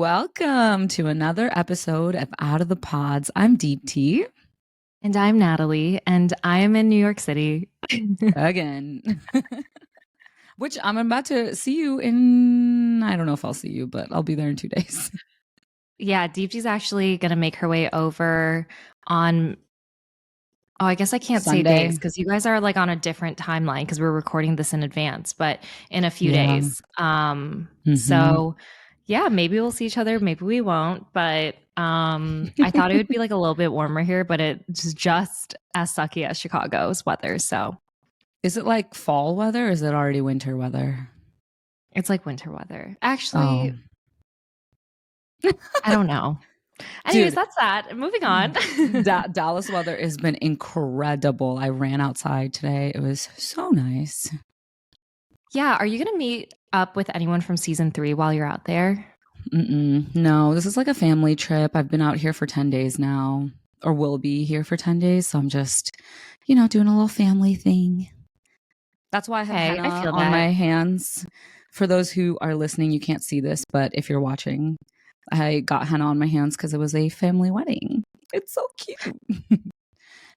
Welcome to another episode of Out of the Pods. I'm Deepti. And I'm Natalie, and I am in New York City. Again. Which I'm about to see you in, I don't know if I'll see you, but I'll be there in 2 days. Yeah, Deepti's actually going to make her way over on, I guess I can't say Sunday. days because you guys are like on a different timeline because we're recording this in advance, but in a few days. So yeah, maybe we'll see each other, maybe we won't, but I thought it would be like a little bit warmer here, but it's just as sucky as Chicago's weather, so. Is it like fall weather or is it already winter weather? It's like winter weather. Actually, I don't know. Anyways, that's that. Moving on. Dallas weather has been incredible. I ran outside today. It was so nice. Yeah. Are you going to meet up with anyone from season 3 while you're out there? No, this is like a family trip. I've been out here for 10 days now, or will be here for 10 days. So I'm just, doing a little family thing. That's why I have henna on my hands. For those who are listening, you can't see this, but if you're watching, I got henna on my hands because it was a family wedding. It's so cute.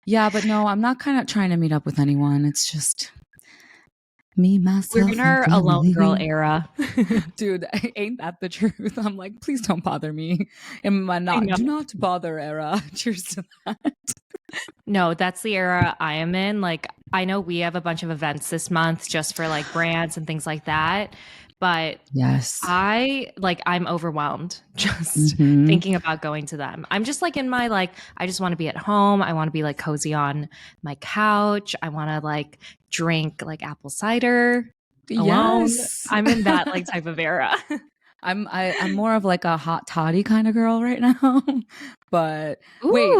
Yeah, but no, I'm not kind of trying to meet up with anyone. It's just me, myself. We're in our alone girl era. Dude, ain't that the truth? I'm like, please don't bother me in my do not bother era. Cheers to that. No, that's the era I am in. Like, I know we have a bunch of events this month just for like brands and things like that. But yes, I'm overwhelmed just thinking about going to them. I'm just like in my, I just want to be at home. I want to be like cozy on my couch. I want to like drink like apple cider alone. Yes. I'm in that like type of era. I'm more of like a hot toddy kind of girl right now. But wait,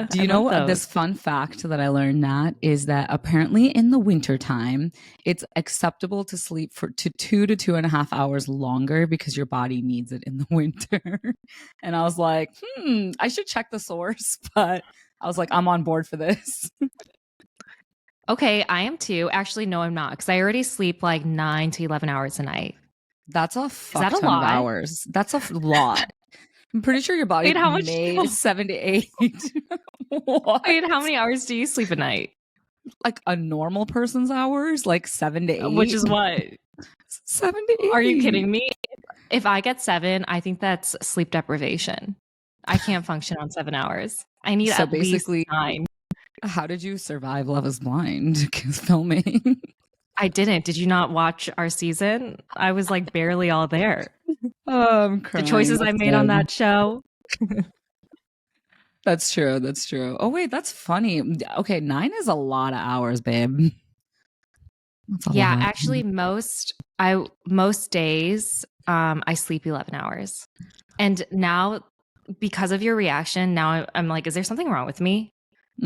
do you know this fun fact that I learned, Nat, is that apparently in the wintertime, it's acceptable to sleep for 2 to 2.5 hours longer because your body needs it in the winter. And I was like, I should check the source, but I was like, I'm on board for this. Okay, I am too. Actually, no, I'm not, because I already sleep like 9 to 11 hours a night. That's a fuck ton of hours. That's a lot. I'm pretty sure your body made 7 to 8. Wait, how many hours do you sleep a night? Like a normal person's hours, like 7 to 8. Which is what? 7 to 8. Are you kidding me? If I get 7, I think that's sleep deprivation. I can't function on 7 hours. I need at least 9. How did you survive Love is Blind filming? I didn't. Did you not watch our season? I was like barely all there. Oh, I'm crying. The choices I made on that show. That's true. That's true. Oh, wait, that's funny. Okay, 9 is a lot of hours, babe. Yeah, actually, most days I sleep 11 hours. And now, because of your reaction, now I'm like, is there something wrong with me?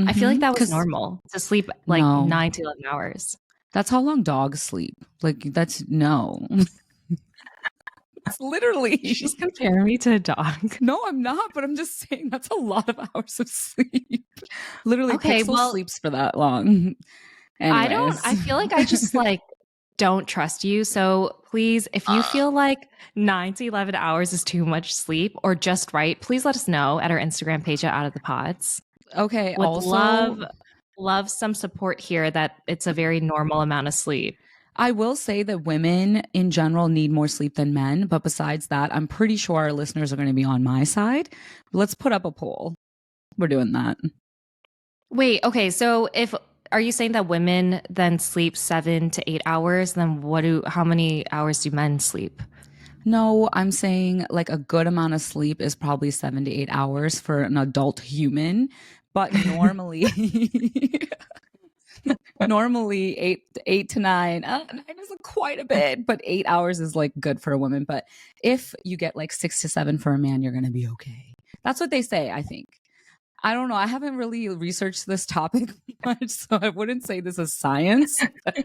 I feel like that was normal to sleep like 9 to 11 hours. That's how long dogs sleep. Like, that's no. It's literally. She's comparing me to a dog. No, I'm not, but I'm just saying that's a lot of hours of sleep. Literally, Pixel sleeps for that long. Anyways. I feel like I just like don't trust you. So please, if you feel like 9 to 11 hours is too much sleep or just right, please let us know at our Instagram page at Out of the Pods. Okay. Would love some support here that it's a very normal amount of sleep. I will say that women in general need more sleep than men. But besides that, I'm pretty sure our listeners are going to be on my side. Let's put up a poll. We're doing that. Wait, okay. So are you saying that women then sleep 7 to 8 hours? Then how many hours do men sleep? No, I'm saying like a good amount of sleep is probably 7 to 8 hours for an adult human. But normally, eight to 9. 9 isn't quite a bit, but 8 hours is like good for a woman. But if you get like 6 to 7 for a man, you're going to be okay. That's what they say, I think. I don't know. I haven't really researched this topic much, so I wouldn't say this is science. But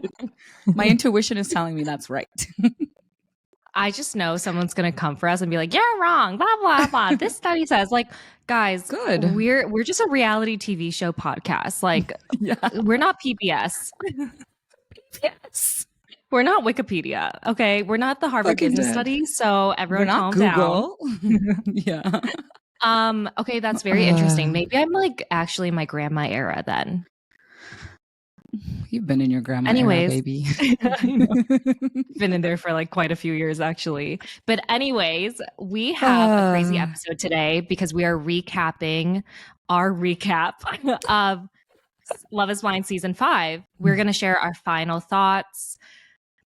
my intuition is telling me that's right. I just know someone's going to come for us and be like, you're wrong, blah, blah, blah. This study says, like, guys, good. We're just a reality TV show podcast. Like, we're not PBS. Yes. We're not Wikipedia, okay? We're not the Harvard Fucking Business dead. Studies, so everyone We're not calm down. Google. Yeah. Okay, that's very interesting. Maybe I'm like actually my grandma era then. You've been in your grandma era, Anyways, baby. I know. Been in there for like quite a few years actually. But anyways, we have a crazy episode today because we are recapping our recap of Love is Blind season 5. We're going to share our final thoughts,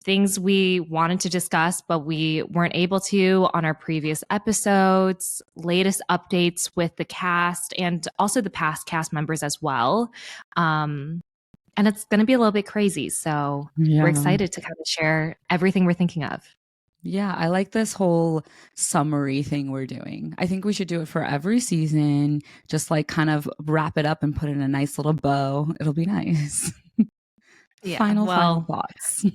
things we wanted to discuss, but we weren't able to on our previous episodes, latest updates with the cast and also the past cast members as well. And it's going to be a little bit crazy. So we're excited to kind of share everything we're thinking of. Yeah, I like this whole summary thing we're doing. I think we should do it for every season, just like kind of wrap it up and put in a nice little bow. It'll be nice. Yeah, final thoughts.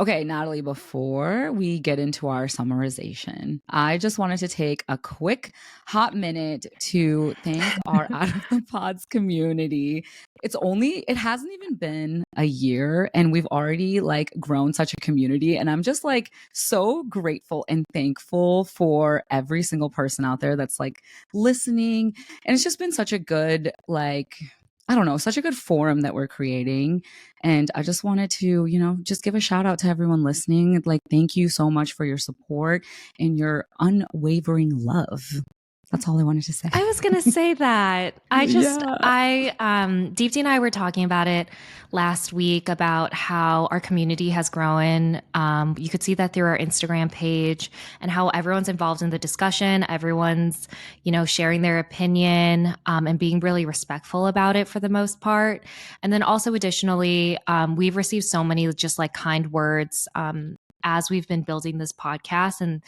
Okay, Natalie, before we get into our summarization, I just wanted to take a quick hot minute to thank our Out of the Pods community. It hasn't even been a year and we've already like grown such a community. And I'm just like so grateful and thankful for every single person out there that's like listening. And it's just been such a good, like, I don't know, such a good forum that we're creating. And I just wanted to, just give a shout out to everyone listening. Like, thank you so much for your support and your unwavering love. That's all I wanted to say. I was going to say that. Deepti and I were talking about it last week about how our community has grown. You could see that through our Instagram page and how everyone's involved in the discussion. Everyone's, sharing their opinion, and being really respectful about it for the most part. And then also additionally, we've received so many just like kind words, as we've been building this podcast. And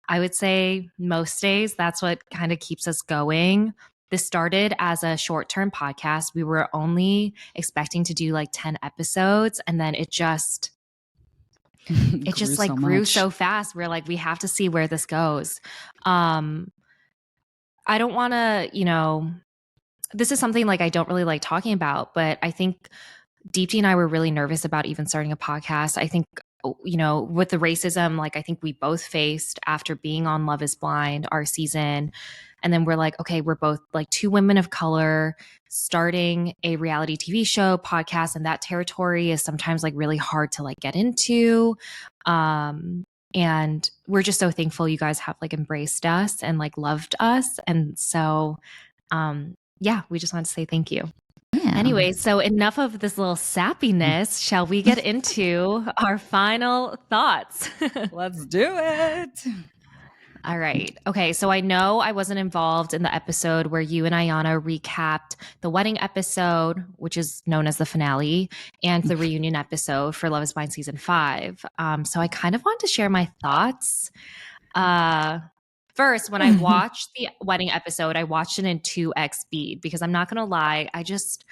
I would say most days that's what kind of keeps us going. This started as a short-term podcast. We were only expecting to do like 10 episodes. And then it just grew so fast. We're like, we have to see where this goes. I don't want to, this is something like I don't really like talking about, but I think Deepti and I were really nervous about even starting a podcast. I think with the racism, like I think we both faced after being on Love is Blind, our season. And then we're like, okay, we're both like two women of color starting a reality TV show podcast. And that territory is sometimes like really hard to like get into. And we're just so thankful you guys have like embraced us and like loved us. And so, we just wanted to say thank you. Yeah. Anyway, so enough of this little sappiness. Shall we get into our final thoughts? Let's do it. All right. Okay. So I know I wasn't involved in the episode where you and Ayana recapped the wedding episode, which is known as the finale, and the reunion episode for Love is Blind season 5. So I kind of want to share my thoughts. First, when I watched the wedding episode, I watched it in 2x speed because I'm not going to lie, I just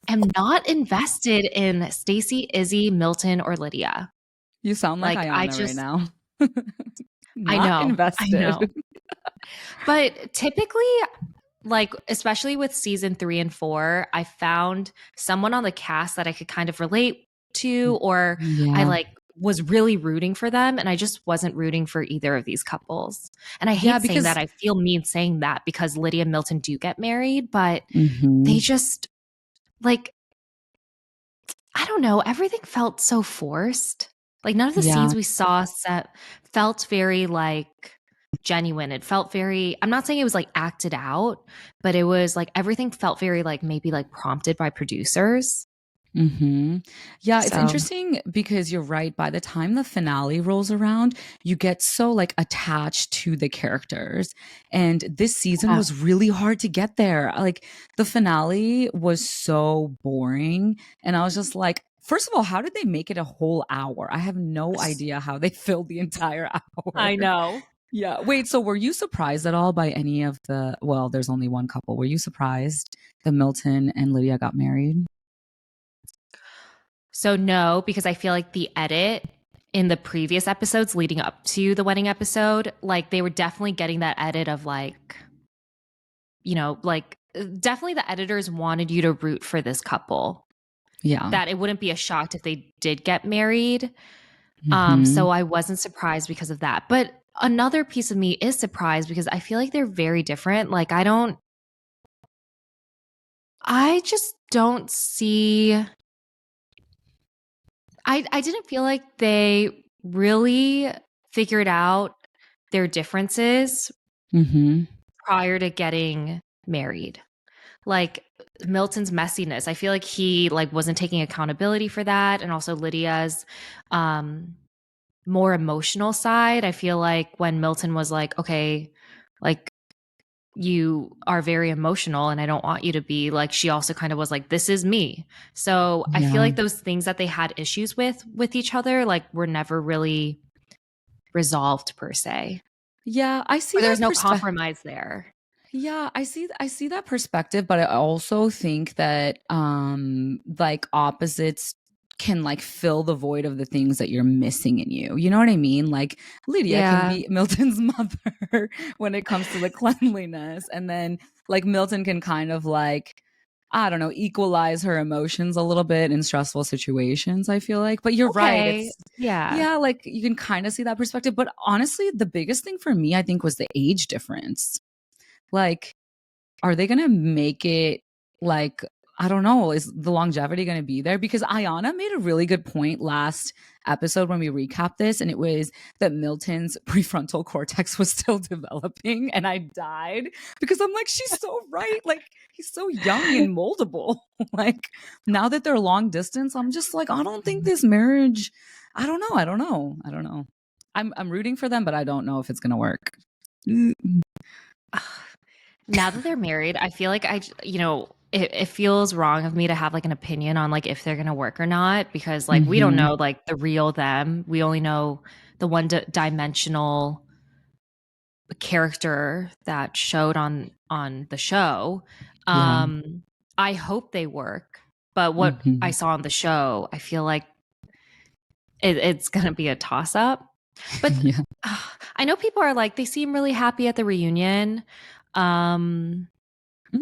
am not invested in Stacey, Izzy, Milton, or Lydia. You sound like Ayana right now. I know. Invested. I know. But typically, like, especially with season 3 and 4, I found someone on the cast that I could kind of relate to, or I like was really rooting for them, and I just wasn't rooting for either of these couples. And I hate saying that. I feel mean saying that because Lydia and Milton do get married, but they just like, I don't know, everything felt so forced. Like none of the scenes we saw set felt very like genuine. It felt very, I'm not saying it was like acted out, but it was like everything felt very like maybe like prompted by producers. Yeah, it's interesting because you're right. By the time the finale rolls around, you get so like attached to the characters. And this season was really hard to get there. Like the finale was so boring. And I was just like, first of all, how did they make it a whole hour? I have no idea how they filled the entire hour. I know. Yeah. Wait, so were you surprised at all by any of there's only one couple. Were you surprised that Milton and Lydia got married? So no, because I feel like the edit in the previous episodes leading up to the wedding episode, like they were definitely getting that edit of like, like definitely the editors wanted you to root for this couple. Yeah. that it wouldn't be a shock if they did get married. So I wasn't surprised because of that. But another piece of me is surprised because I feel like they're very different. Like I just don't see, I didn't feel like they really figured out their differences prior to getting married. Like Milton's messiness, I feel like he like wasn't taking accountability for that, and also Lydia's more emotional side. I feel like when Milton was like, okay, like you are very emotional and I don't want you to be, like, she also kind of was like, this is me. So I feel Yeah. like those things that they had issues with each other, like, were never really resolved per se. Yeah, I see Or there that was no compromise there. Yeah, I see that perspective, but I also think that like opposites can like fill the void of the things that you're missing in you. You know what I mean? Like Lydia can Yeah. be Milton's mother when it comes to the cleanliness, and then like Milton can kind of like, I don't know, equalize her emotions a little bit in stressful situations, I feel like. But you're right. Okay. It's Yeah. yeah, like you can kind of see that perspective, but honestly, the biggest thing for me I think was the age difference. Like, are they gonna make it like, I don't know, is the longevity gonna be there? Because Ayana made a really good point last episode when we recapped this, and it was that Milton's prefrontal cortex was still developing, and I died because I'm like, she's so right. Like, he's so young and moldable. Like, now that they're long distance, I'm just like, I don't think this marriage, I don't know. I don't know. I don't know. I'm rooting for them, but I don't know if it's gonna work. Now that they're married, I feel like it feels wrong of me to have like an opinion on like if they're gonna work or not, because like we don't Mm-hmm. know like the real them. We only know the one-dimensional character that showed on the show. Yeah. I hope they work, but what I Mm-hmm. saw on the show, I feel like it's gonna be a toss up. But Yeah. I know people are like, they seem really happy at the reunion. Um, Is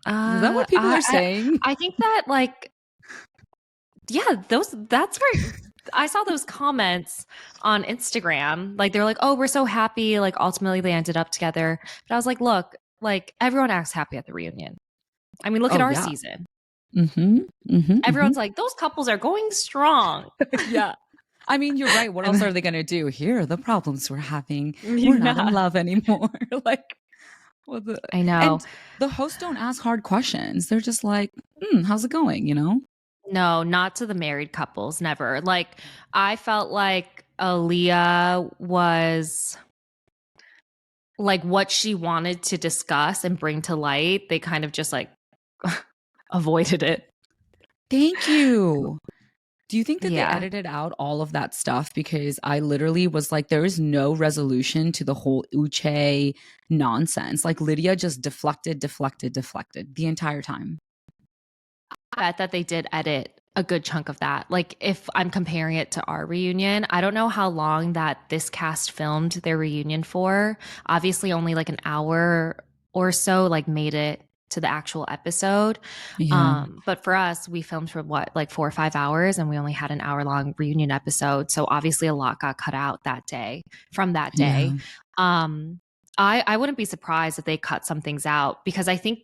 that what people are I saying? I think that like, yeah, that's where I saw those comments on Instagram. Like they're like, "Oh, we're so happy. Like ultimately they ended up together." But I was like, "Look, like everyone acts happy at the reunion. I mean, look at Oh our yeah. season. Mm-hmm. Mm-hmm. Mm-hmm. Everyone's like, those couples are going strong." Yeah. I mean, you're right. What else are they gonna do? Here are the problems we're having. We're not in Yeah, love anymore. Like, what the I know. and the hosts don't ask hard questions. They're just like, how's it going? You know? No, not to the married couples, never. Like I felt like Aaliyah was like what she wanted to discuss and bring to light. They kind of just like avoided it. Thank you. Do you think that they Yeah. edited out all of that stuff? Because I literally was like, there is no resolution to the whole Uche nonsense. Like Lydia just deflected the entire time. I bet that they did edit a good chunk of that. Like if I'm comparing it to our reunion, I don't know how long that this cast filmed their reunion for. Obviously only like an hour or so like made it to the actual episode. Yeah. But for us, we filmed for what, like 4 or 5 hours, and we only had an hour long reunion episode. So obviously a lot got cut out that day from that Yeah. day. Um, I wouldn't be surprised if they cut some things out, because I think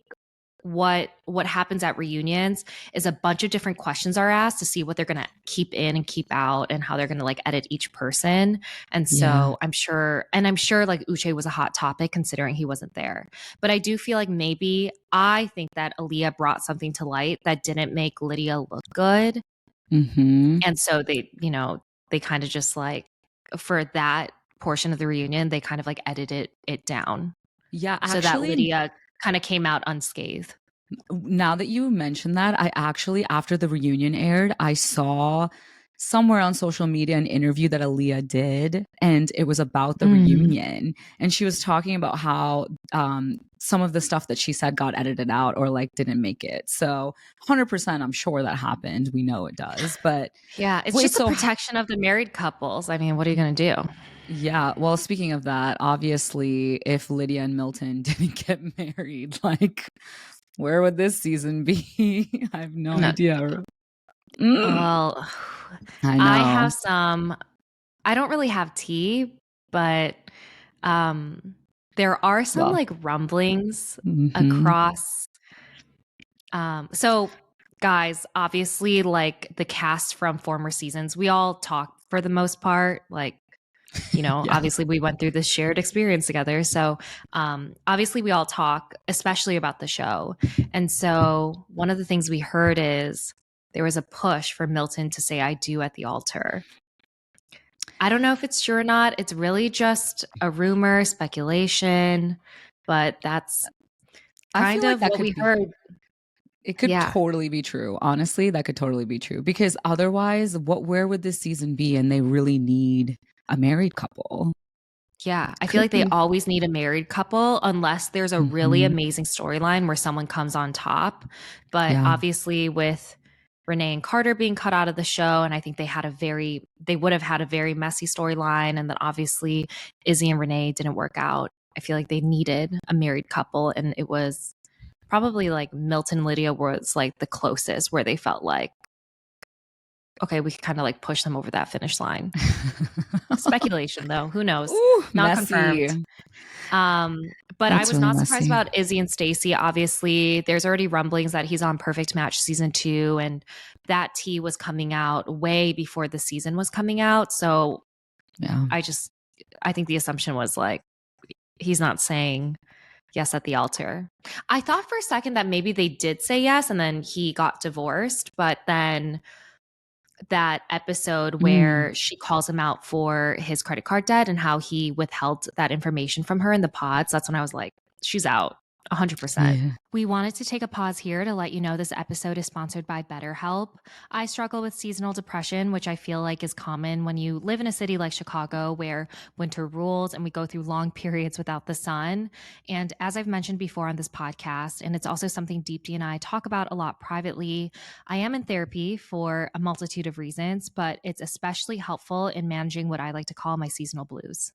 what happens at reunions is a bunch of different questions are asked to see what they're going to keep in and keep out, and how they're going to like edit each person. And Yeah. so I'm sure like Uche was a hot topic considering he wasn't there. But I do feel like maybe, I think that Aaliyah brought something to light that didn't make Lydia look good. Mm-hmm. And so they kind of just like, for that portion of the reunion, they kind of like edited it down Yeah. so that Actually, Lydia kind of came out unscathed. now that you mentioned that, I actually, after the reunion aired, I saw somewhere on social media an interview that Aaliyah did, and it was about the Mm. reunion. And she was talking about how some of the stuff that she said got edited out or like didn't make it. So 100%, I'm sure that happened. We know it does. But Yeah, it's wait, just a so protection of the married couples. I mean, what are you going to do? yeah, well, speaking of that, obviously, if Lydia and Milton didn't get married, like, where would this season be? I have no No, idea. Well, I I know. have some. I don't really have tea, but um, there are some Well, like rumblings mm-hmm. across. So guys, obviously, like the cast from former seasons, we all talk for the most part. Like, Yeah. obviously we went through this shared experience together. So, obviously we all talk, especially about the show. And so one of the things we heard is there was a push for Milton to say "I do" at the altar. I don't know if it's true or not. It's really just a rumor, speculation, but that's I feel kind like of that what could we be, heard. it could Yeah. totally be true. Honestly, that could totally be true because otherwise, where would this season be? And they really need a married couple. Yeah, I feel Could like they be. always need a married couple unless there's a really Hmm. amazing storyline where someone comes on top. But Yeah. obviously, with Renee and Carter being cut out of the show, and I think they would have had a very messy storyline. And then obviously, Izzy and Renee didn't work out. I feel like they needed a married couple, and it was probably like Milton and Lydia was like the closest where they felt like, okay, we could kind of like push them over that finish line. Speculation, though, who knows? Ooh, Not messy. confirmed. But I That's was really not surprised messy. about Izzy and Stacey. Obviously, there's already rumblings that he's on Perfect Match season 2, and that tea was coming out way before the season was coming out. So Yeah. I just, I think the assumption was like he's not saying yes at the altar. I thought for a second that maybe they did say yes, and then he got divorced. But then that episode Mm, where she calls him out for his credit card debt and how he withheld that information from her in the pods, that's when I was like, she's out 100%. yeah. We wanted to take a pause here to let you know this episode is sponsored by BetterHelp. I struggle with seasonal depression, which I feel like is common when you live in a city like Chicago where winter rules and we go through long periods without the sun. And as I've mentioned before on this podcast, and it's also something Deepti and I talk about a lot privately, I am in therapy for a multitude of reasons, but it's especially helpful in managing what I like to call my seasonal blues.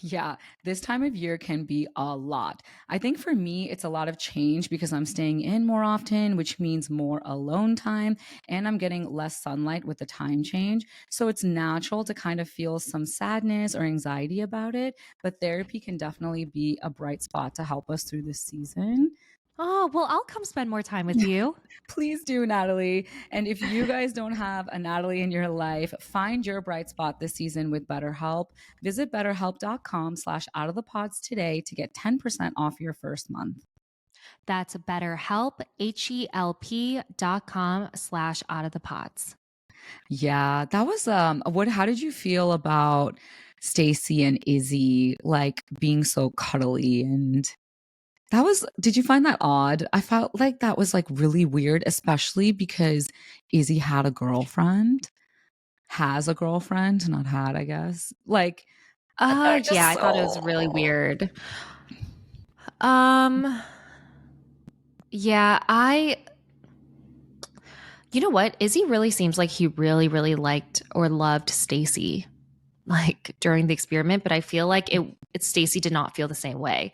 Yeah, this time of year can be a lot. I think for me, it's a lot of change because I'm staying in more often, which means more alone time, and I'm getting less sunlight with the time change. So it's natural to kind of feel some sadness or anxiety about it. But therapy can definitely be a bright spot to help us through this season. Oh, well, I'll come spend more time with you. Please do, Natalie. And if you guys don't have a Natalie in your life, find your bright spot this season with BetterHelp. Visit betterhelp.com/out of the pods today to get 10% off your first month. That's BetterHelp, HELP.com/out of the pods. Yeah, that was how did you feel about Stacy and Izzy like being so cuddly and did you find that odd? I felt like that was like really weird, especially because Izzy had a girlfriend. Has a girlfriend, not had, I guess. Like, they're Yeah, just I thought it was really so. weird. Um, yeah, you know what? Izzy really seems like he really, really liked or loved Stacy, like during the experiment, but I feel like Stacy did not feel the same way.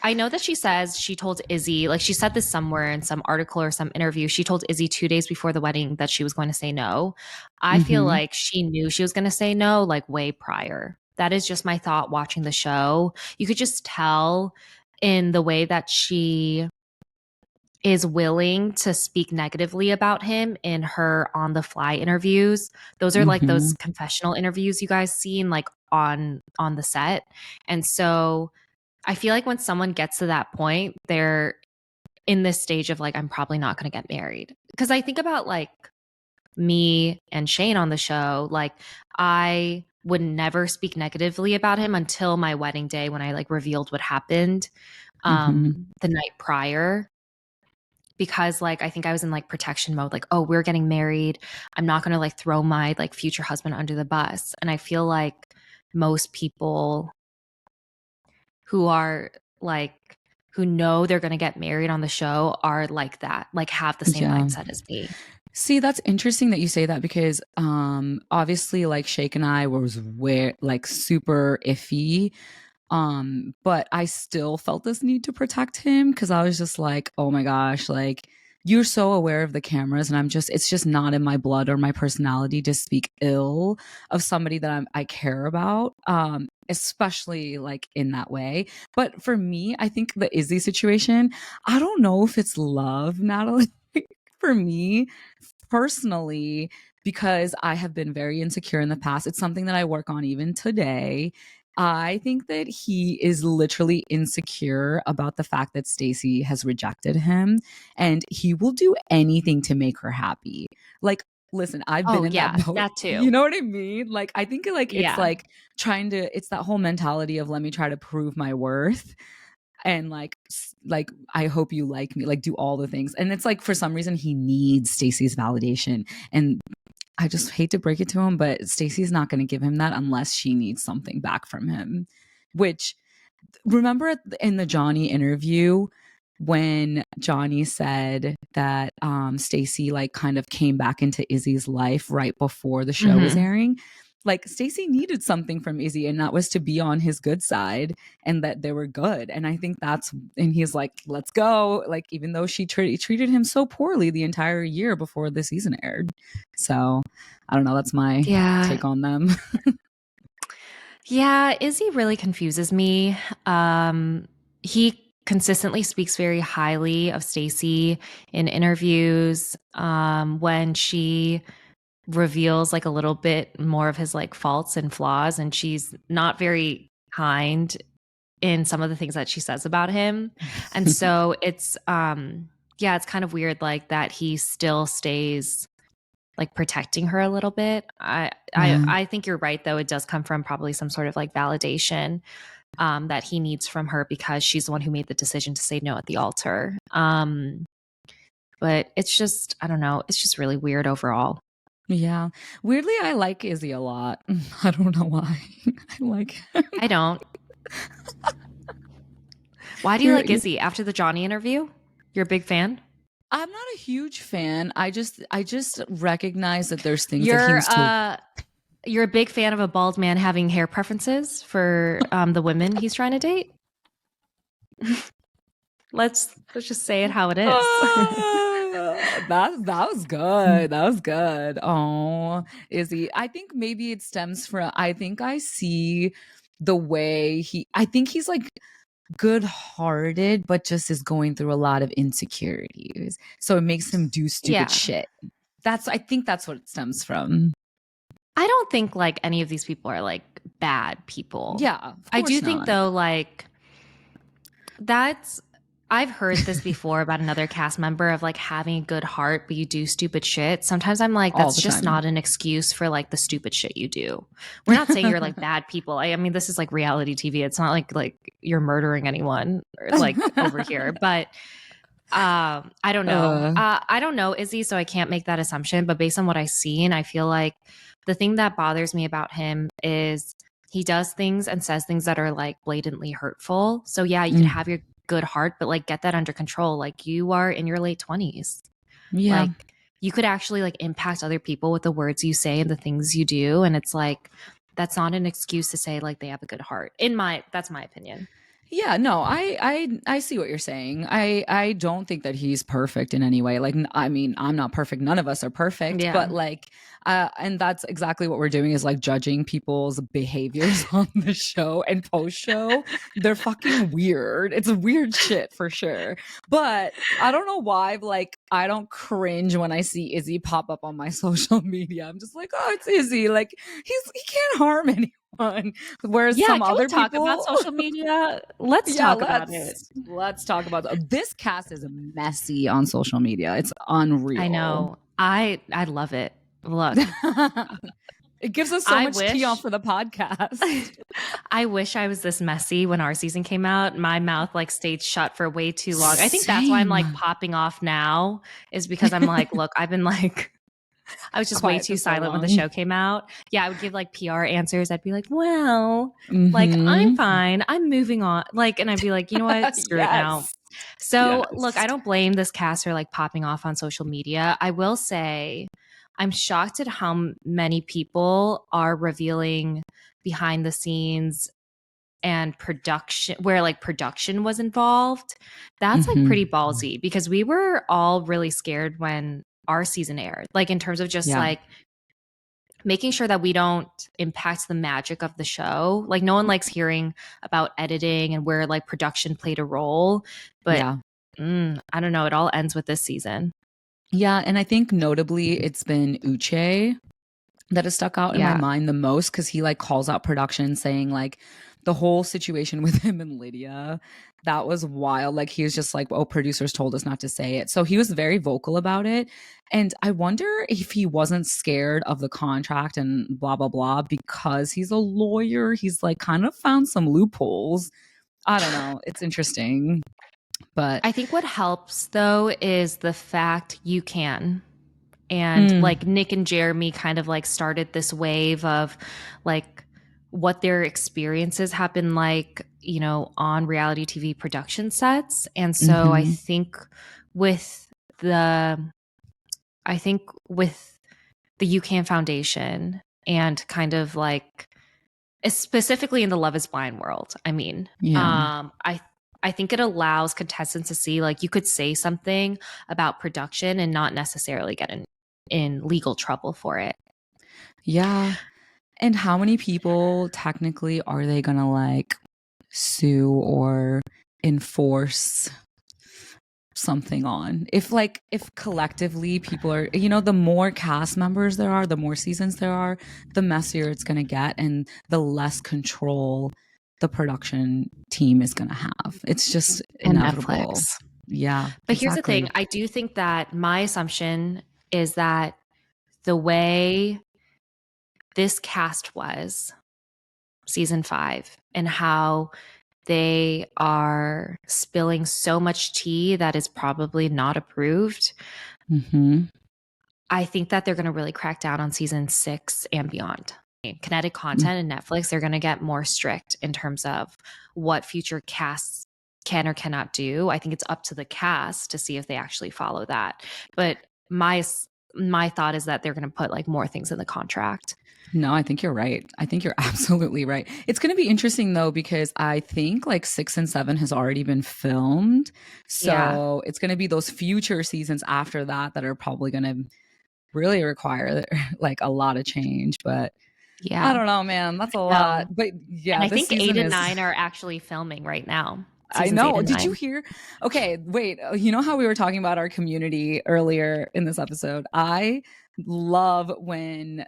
I know that she says she told Izzy, like she said this somewhere in some article or some interview, she told Izzy 2 days before the wedding that she was going to say no. I feel Mhm, like she knew she was going to say no like way prior. That is just my thought watching the show. You could just tell in the way that she is willing to speak negatively about him in her on the fly interviews. Those are like those mhm. confessional interviews you guys seen like on the set. And so I feel like when someone gets to that point, they're in this stage of like, I'm probably not going to get married. Because I think about like me and Shane on the show, like I would never speak negatively about him until my wedding day when I like revealed what happened Mhm. the night prior. Because like I think I was in like protection mode, like, oh, we're getting married. I'm not gonna like throw my like future husband under the bus. And I feel like most people who are like who know they're going to get married on the show are like that, like have the same Yeah. mindset as me. See, that's interesting that you say that because obviously like Shake and I was where like super iffy. But I still felt this need to protect him because I was just like, oh my gosh, like you're so aware of the cameras, and it's just not in my blood or my personality to speak ill of somebody that I care about, especially like in that way. But for me, I think the Izzy situation, I don't know if it's love, Natalie. For me personally, because I have been very insecure in the past, it's something that I work on even today. I think that he is literally insecure about the fact that Stacy has rejected him, and he will do anything to make her happy. Like, listen, I've been Oh in that yeah, boat. that too. You know what I mean? Like, I think it's Yeah. like it's that whole mentality of let me try to prove my worth, and like I hope you like me, like do all the things. And it's like for some reason he needs Stacy's validation, and I just hate to break it to him, but Stacy's not going to give him that unless she needs something back from him. Which, remember in the Johnny interview when Johnny said that Stacy like kind of came back into Izzy's life right before the show was airing? Like Stacy needed something from Izzy, and that was to be on his good side and that they were good. And I think and he's like, let's go. Like, even though she treated him so poorly the entire year before the season aired. So I don't know. That's my take on them. Yeah, Izzy really confuses me. He consistently speaks very highly of Stacy in interviews. When she reveals like a little bit more of his like faults and flaws, and she's not very kind in some of the things that she says about him. And so it's yeah, it's kind of weird like that he still stays like protecting her a little bit. I think you're right though. It does come from probably some sort of like validation that he needs from her because she's the one who made the decision to say no at the altar. But it's just, I don't know, it's just really weird overall. Yeah. Weirdly, I like Izzy a lot. I don't know why. I like him. I don't. Why do you like Izzy? After the Johnny interview? You're a big fan? I'm not a huge fan. I just recognize that there's things that he was told. You're a big fan of a bald man having hair preferences for the women he's trying to date? Let's just say it how it is. That was good. That was good. Oh, Izzy. I think maybe it stems from, I think I see the way I think he's like good-hearted, but just is going through a lot of insecurities. So it makes him do stupid shit. I think that's what it stems from. I don't think like any of these people are like bad people. Yeah, I do think though, like I've heard this before about another cast member of like having a good heart, but you do stupid shit. Sometimes I'm like, that's just not an excuse for like the stupid shit you do. We're not saying you're like bad people. I mean, this is like reality TV. It's not like you're murdering anyone or, like over here, but I don't know. I don't know Izzy, so I can't make that assumption. But based on what I've seen, I feel like the thing that bothers me about him is he does things and says things that are like blatantly hurtful. So yeah, you can have your good heart, but like get that under control. Like you are in your late 20s. Yeah. Like you could actually like impact other people with the words you say and the things you do. And it's like, that's not an excuse to say like they have a good heart. That's my opinion. Yeah, no, I see what you're saying. I don't think that he's perfect in any way. Like, I mean, I'm not perfect. None of us are perfect. Yeah. But like, and that's exactly what we're doing is like judging people's behaviors on the show and post show. They're fucking weird. It's weird shit for sure. But I don't know why. Like, I don't cringe when I see Izzy pop up on my social media. I'm just like, oh, it's Izzy. Like, he can't harm anyone. Whereas some other people talk about social media. Let's talk about it. Let's talk about this cast is messy on social media. It's unreal. I know. I love it. Look. It gives us so much tea off for the podcast. I wish I was this messy when our season came out. My mouth like stayed shut for way too long. I think that's why I'm like popping off now, is because I'm like, look, I've been like, I was just way too silent when the show came out. Yeah, I would give like PR answers. I'd be like, well, like, I'm fine. I'm moving on. Like, and I'd be like, you know what? Screw it now. So look, I don't blame this cast for like popping off on social media. I will say I'm shocked at how many people are revealing behind the scenes and production, where like production was involved, that's like Mm-hmm. pretty ballsy, because we were all really scared when our season aired, like in terms of just Yeah. like making sure that we don't impact the magic of the show. Like no one likes hearing about editing and where like production played a role, but Yeah. I don't know, it all ends with this season. Yeah. And I think notably it's been Uche that has stuck out in my Yeah. mind the most, because he like calls out production saying like the whole situation with him and Lydia, that was wild. Like he was just like, oh, producers told us not to say it. So he was very vocal about it. And I wonder if he wasn't scared of the contract and blah blah blah, because he's a lawyer. He's like kind of found some loopholes. I don't know, it's interesting. But I think what helps though is the fact you can. And like Nick and Jeremy kind of like started this wave of like what their experiences have been like, you know, on reality TV production sets. And so mm-hmm. with the I think with the You Can Foundation and kind of like specifically in the Love is Blind world, I mean, Yeah. I think it allows contestants to see like you could say something about production and not necessarily get in legal trouble for it. Yeah. And how many people technically are they gonna like sue or enforce something on? If collectively people are, the more cast members there are, the more seasons there are, the messier it's gonna get, and the less control the production team is gonna have. It's just And inevitable. Netflix. Yeah, But here's the exactly. thing, I do think that my assumption is that the way this cast was season 5 and how they are spilling so much tea that is probably not approved. Mm-hmm. I think that they're going to really crack down on season 6 and beyond. Kinetic content and Netflix, they're going to get more strict in terms of what future casts can or cannot do. I think it's up to the cast to see if they actually follow that. But my thought is that they're going to put like more things in the contract. No, I think you're right. I think you're absolutely right. It's going to be interesting though, because I think like 6 and 7 has already been filmed. So it's going to be those future seasons after that that are probably going to really require like a lot of change. But I Yeah. don't know, man. That's a lot. No. But yeah, And I this think 8 season and is. 9 are actually filming right now. I Seasons 8 know. and Did you 9. hear? Okay, wait. You know how we were talking about our community earlier in this episode? I love when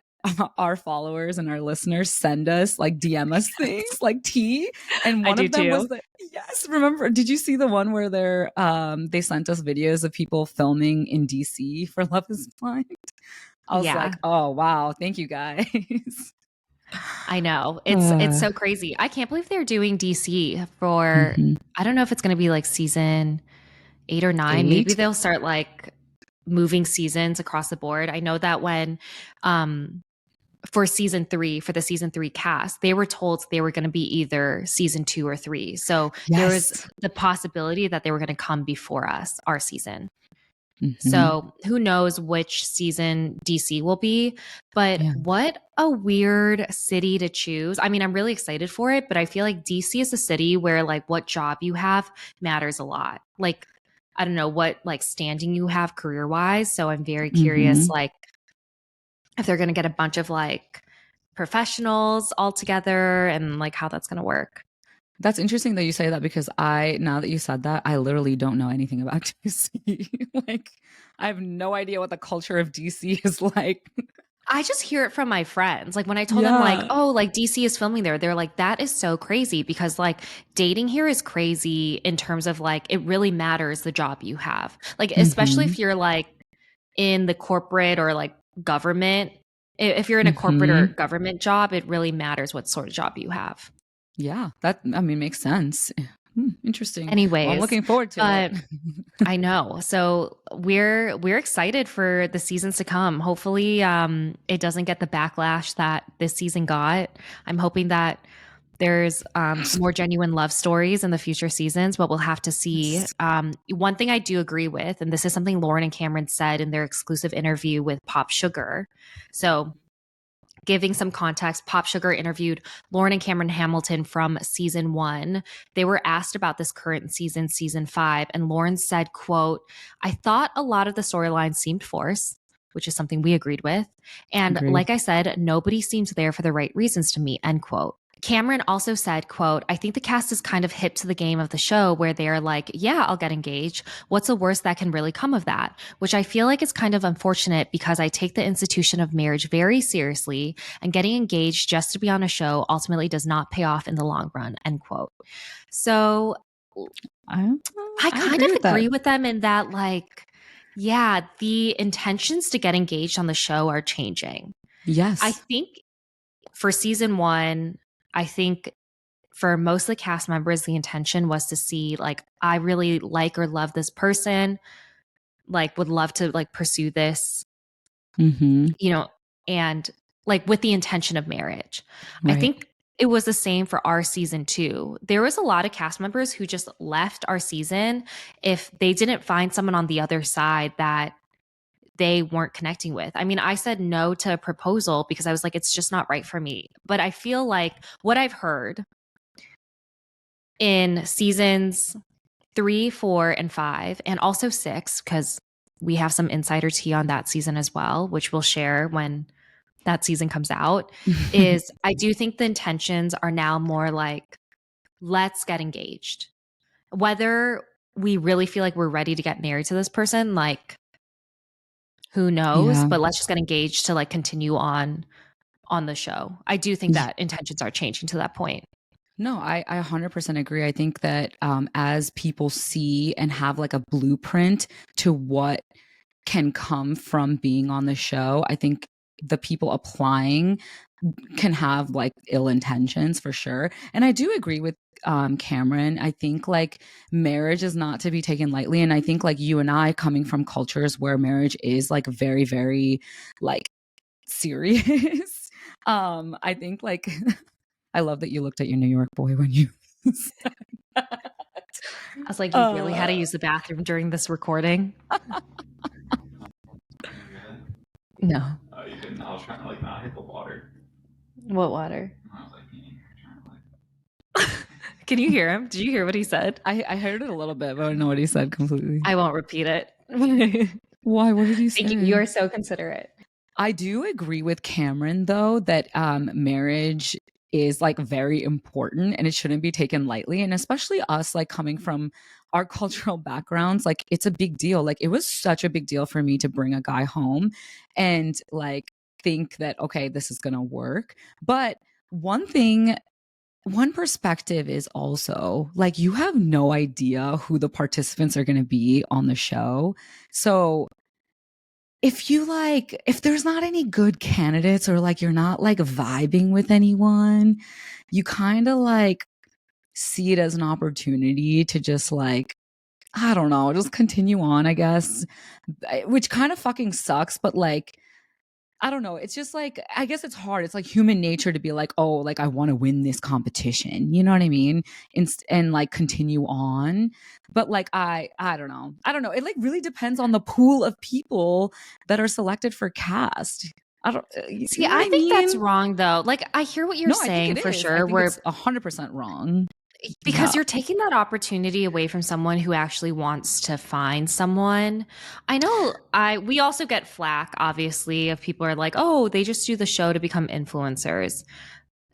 our followers and our listeners send us like DM us things like tea. And I one do of them was too. the yes, remember, did you see the one where they sent us videos of people filming in DC for Love is Blind? I was like, Yeah. oh wow, thank you guys. I know. It's so crazy. I can't believe they're doing DC for Mhm. I don't know if it's going to be like season 8 or 9. Maybe 8. they'll start like moving seasons across the board. I know that when for season 3, for the season 3 cast, they were told they were going to be either season 2 or 3. So there was Yes. the possibility that they were going to come before us, our season. Mhm. So who knows which season DC will be, but Yeah. what a weird city to choose. I mean, I'm really excited for it, but I feel like DC is a city where like what job you have matters a lot. Like, I don't know what like standing you have career wise. So I'm very curious, Mhm. like if they're going to get a bunch of like professionals all together and like how that's going to work. That's interesting that you say that, because now that you said that, I literally don't know anything about DC. Like, I have no idea what the culture of DC is like. I just hear it from my friends. Like when I told them like, Yeah. oh, like DC is filming there, they're like, that is so crazy because like dating here is crazy in terms of like it really matters the job you have. Like especially Mhm. if you're like in the corporate or like government. If you're in a corporate or Mhm. government job, it really matters what sort of job you have. Yeah, that I mean makes sense. Interesting. Well, I'm Anyways, looking forward to it. but I know. So we're excited for the seasons to come. Hopefully it doesn't get the backlash that this season got. I'm hoping that there's more genuine love stories in the future seasons, but we'll have to see. One thing I do agree with, and this is something Lauren and Cameron said in their exclusive interview with Pop Sugar. So giving some context, Pop Sugar interviewed Lauren and Cameron Hamilton from season 1. They were asked about this current season, season 5, and Lauren said, quote, "I thought a lot of the storylines seemed forced," which is something we agreed with. "And Agreed. like I said, nobody seems there for the right reasons to me," end quote. Cameron also said, quote, "I think the cast is kind of hip to the game of the show where they're like, yeah, I'll get engaged. What's the worst that can really come of that?" Which I feel like is kind of unfortunate because I take the institution of marriage very seriously, and getting engaged just to be on a show ultimately does not pay off in the long run, end quote. So I kind of agree with them in that, like, yeah, the intentions to get engaged on the show are changing. Yes. I think for season 1, I think for most of the cast members, the intention was to see, like, I really like or love this person, like, would love to, like, pursue this, you know, and, like, with the intention of marriage. Right. I think it was the same for our season 2. There was a lot of cast members who just left our season if they didn't find someone on the other side that they weren't connecting with. I mean, I said no to a proposal because I was like, it's just not right for me. But I feel like what I've heard in seasons 3, 4, and 5, and also 6, because we have some insider tea on that season as well, which we'll share when that season comes out, is I do think the intentions are now more like, let's get engaged. Whether we really feel like we're ready to get married to this person, like, who knows? Yeah. But let's just get engaged to, like, continue on the show. I do think that intentions are changing to that point. No, I 100% agree. I think that as people see and have like a blueprint to what can come from being on the show, I think the people applying can have like ill intentions for sure. And I do agree with Cameron. I think like marriage is not to be taken lightly. And I think like you and I, coming from cultures where marriage is like very, very like serious. I think like I love that you looked at your New York boy when you said that. I was like, you really had to use the bathroom during this recording? No. Oh, you didn't? I was trying to like not hit the water. What water? I was like, trying to like. Can you hear him? Did you hear what he said? I heard it a little bit, but I don't know what he said completely. I won't repeat it. Why? What did he say? Thank you. You are so considerate. I do agree with Cameron, though, that marriage is like very important and it shouldn't be taken lightly. And especially us, like coming from our cultural backgrounds, like it's a big deal. Like it was such a big deal for me to bring a guy home and like think that, okay, this is going to work. But one perspective is also like you have no idea who the participants are going to be on the show. So if there's not any good candidates or like you're not like vibing with anyone, you kind of like see it as an opportunity to just like, I don't know, just continue on, I guess, which kind of fucking sucks. But like, I don't know. It's just like, I guess it's hard. It's like human nature to be like, oh, like I want to win this competition. You know what I mean? And like continue on. But like, I don't know. I don't know. It like really depends on the pool of people that are selected for cast. I don't see. I think that's wrong though. Like I hear what you're saying for sure. I think it's 100% wrong. Because you're taking that opportunity away from someone who actually wants to find someone. I know we also get flack, obviously, if people are like, oh, they just do the show to become influencers.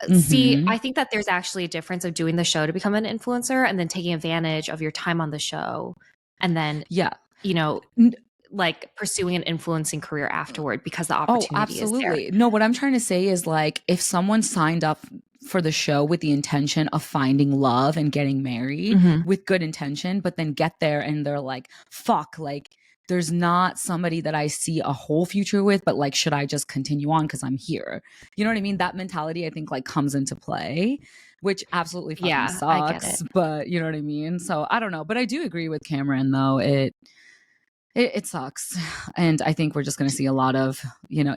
Mm-hmm. See, I think that there's actually a difference of doing the show to become an influencer and then taking advantage of your time on the show and then, you know, like pursuing an influencing career afterward because the opportunity is there. No, what I'm trying to say is like if someone signed up for the show with the intention of finding love and getting married with good intention, but then get there and they're like, fuck, like there's not somebody that I see a whole future with, but like, should I just continue on because I'm here? You know what I mean? That mentality, I think, like comes into play, which absolutely fucking sucks. I get it. But you know what I mean? So I don't know. But I do agree with Cameron, though. It sucks. And I think we're just going to see a lot of, you know,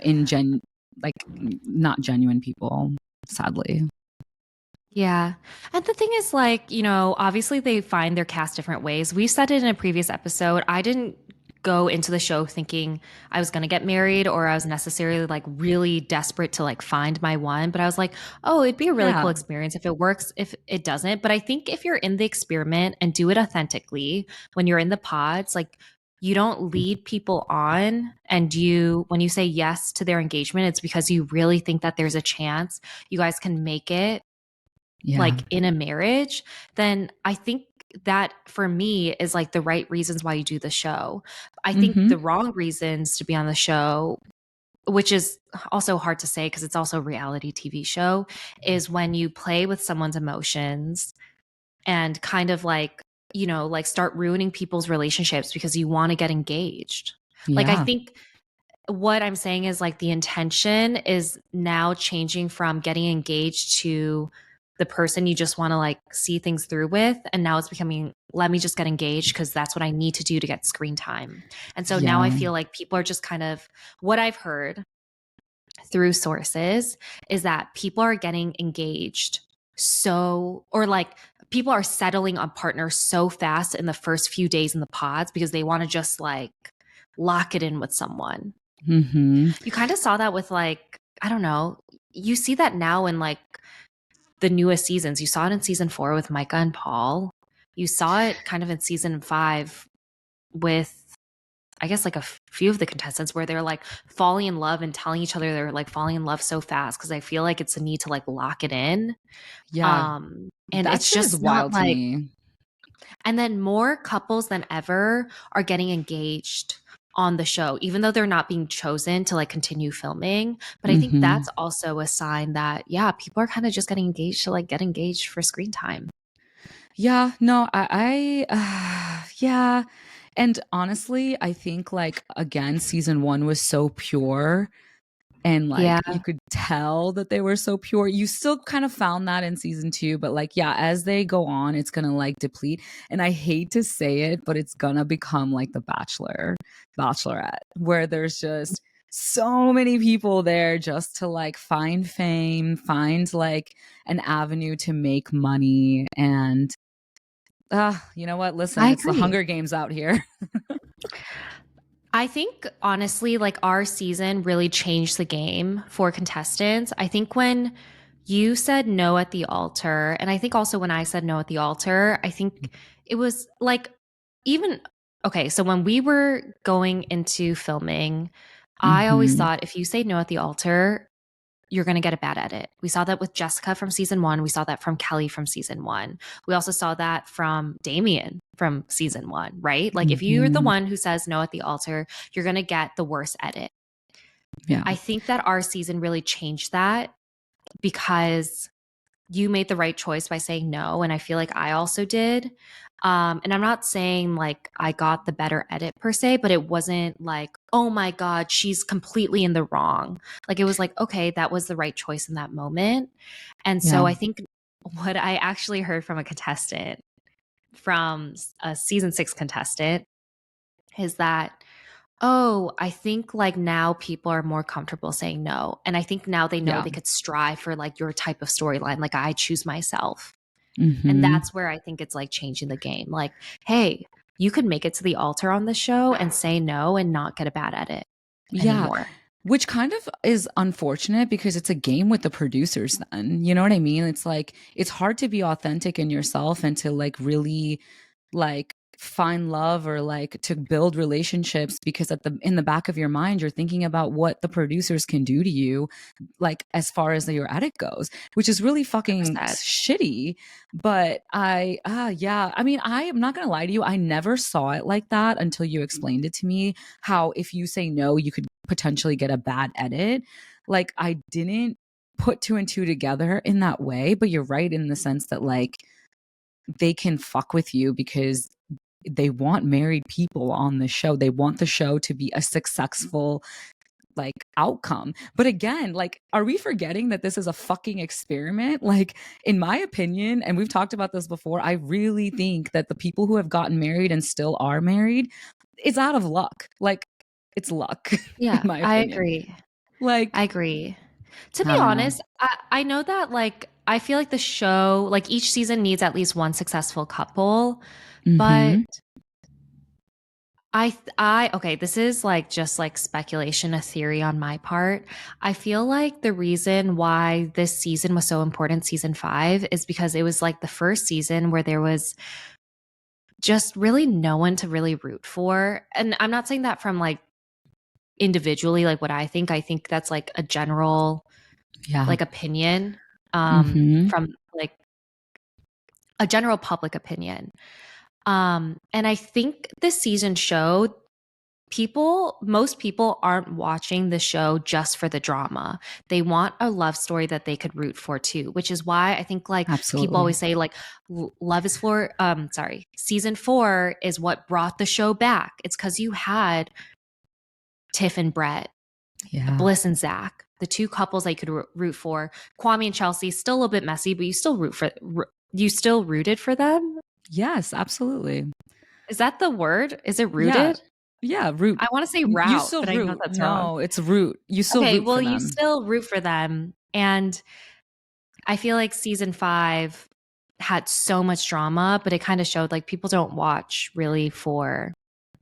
not genuine people, sadly. Yeah. And the thing is, like, you know, obviously they find their cast different ways. We said it in a previous episode. I didn't go into the show thinking I was going to get married or I was necessarily like really desperate to like find my one. But I was like, oh, it'd be a really cool experience if it works, if it doesn't. But I think if you're in the experiment and do it authentically, when you're in the pods, like you don't lead people on, and when you say yes to their engagement, it's because you really think that there's a chance you guys can make it like in a marriage. Then I think that for me is like the right reasons why you do the show. I think the wrong reasons to be on the show, which is also hard to say because it's also a reality TV show, is when you play with someone's emotions and kind of like, you know, like start ruining people's relationships because you want to get engaged. Like, I think what I'm saying is like the intention is now changing from getting engaged to the person you just want to like see things through with. And now it's becoming, let me just get engaged because that's what I need to do to get screen time. And so now I feel like people are just kind of, what I've heard through sources is that people are getting engaged or like people are settling on partners so fast in the first few days in the pods because they want to just like lock it in with someone. You kind of saw that with like, I don't know, you see that now in like the newest seasons. You saw it in season 4 with Micah and Paul. You saw it kind of in season 5 with, I guess, like a few of the contestants where they're like falling in love and telling each other they're like falling in love so fast because I feel like it's a need to like lock it in. And it's just wild to me. And then more couples than ever are getting engaged on the show, even though they're not being chosen to like continue filming. But I think that's also a sign that, yeah, people are kind of just getting engaged to like get engaged for screen time. Yeah, no, yeah. And honestly, I think like, again, season 1 was so pure. And like you could tell that they were so pure. You still kind of found that in season 2, but like, yeah, as they go on, it's gonna like deplete. And I hate to say it, but it's gonna become like The Bachelor, Bachelorette, where there's just so many people there just to like find fame, find like an avenue to make money. And you know what? Listen, it's the Hunger Games out here. I think honestly, like our season really changed the game for contestants. I think when you said no at the altar, and I think also when I said no at the altar, I think it was like okay, so when we were going into filming, I always thought if you say no at the altar, you're going to get a bad edit. We saw that with Jessica from season 1. We saw that from Kelly from season 1. We also saw that from Damien from season 1, right? Like if you're the one who says no at the altar, you're going to get the worst edit. Yeah. I think that our season really changed that because you made the right choice by saying no. And I feel like I also did. And I'm not saying like I got the better edit per se, but it wasn't like, oh my God, she's completely in the wrong. Like it was like, okay, that was the right choice in that moment. And so I think what I actually heard from a contestant, from a season 6 contestant, is that, oh, I think like now people are more comfortable saying no. And I think now they know they could strive for like your type of storyline. Like I choose myself. And that's where I think it's like changing the game. Like, hey, you could make it to the altar on the show and say no and not get a bad edit anymore. Which kind of is unfortunate because it's a game with the producers then. You know what I mean? It's like, it's hard to be authentic in yourself and to like really like find love or like to build relationships because in the back of your mind you're thinking about what the producers can do to you, like as far as your edit goes, which is really fucking shitty. But I mean, I am not gonna lie to you, I never saw it like that until you explained it to me, how if you say no you could potentially get a bad edit. Like I didn't put 2 and 2 together in that way, but you're right in the sense that like they can fuck with you because they want married people on the show. They want the show to be a successful like outcome. But again, like, are we forgetting that this is a fucking experiment? Like, in my opinion, and we've talked about this before, I really think that the people who have gotten married and still are married, it's out of luck. Like, it's luck. Yeah, in my opinion. I agree. Like, I agree. To be honest, I know that like I feel like the show, like each season needs at least one successful couple, but Okay, this is like just like speculation, a theory on my part. I feel like the reason why this season was so important, season 5, is because it was like the first season where there was just really no one to really root for. And I'm not saying that from like individually, like what I think. I think that's like a general like opinion from like a general public opinion. And I think this season showed most people aren't watching the show just for the drama. They want a love story that they could root for too, which is why I think like people always say like Love is for season 4 is what brought the show back. It's because you had Tiff and Brett, Bliss and Zach, the two couples I could root for. Kwame and Chelsea, still a little bit messy, but you still rooted for them. Yes, absolutely. Is that the word? Is it rooted? Yeah, root. I want to say route, you still but root. I know that's wrong. No, it's root. You still root for them. You still root for them. And I feel like season 5 had so much drama, but it kind of showed like people don't watch really for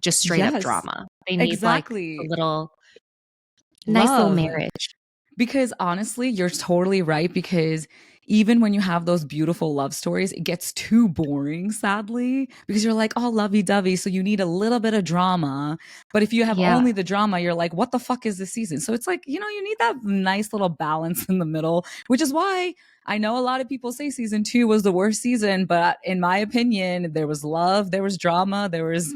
just straight up drama. They need like a little nice little marriage. Because honestly, you're totally right. Because even when you have those beautiful love stories, it gets too boring, sadly, because you're like, oh, lovey-dovey. So you need a little bit of drama. But if you have only the drama, you're like, what the fuck is this season? So it's like, you need that nice little balance in the middle, which is why I know a lot of people say season 2 was the worst season, but in my opinion, there was love, there was drama, there was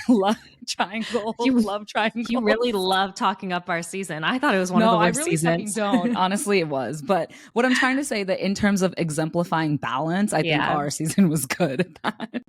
love triangle, love triangle. You really love talking up our season. I thought it was one of the worst seasons. No, I really fucking don't. Honestly, it was. But what I'm trying to say that in terms of exemplifying balance, I think our season was good at that.